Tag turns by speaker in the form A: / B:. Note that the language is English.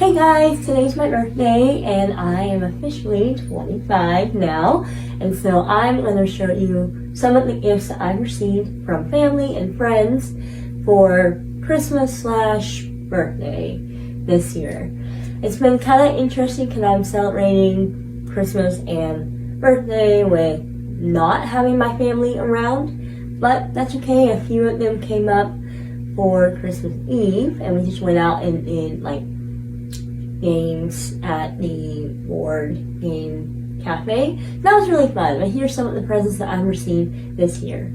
A: Hey guys, today's my birthday and I am officially 25 now, and so I'm going to show you some of the gifts that I've received from family and friends for Christmas/birthday this year. It's been kind of interesting because I'm celebrating Christmas and birthday with not having my family around, but that's okay. A few of them came up for Christmas Eve and we just went out and did like games at the board game cafe. That was really fun. But here's some of the presents that I've received this year.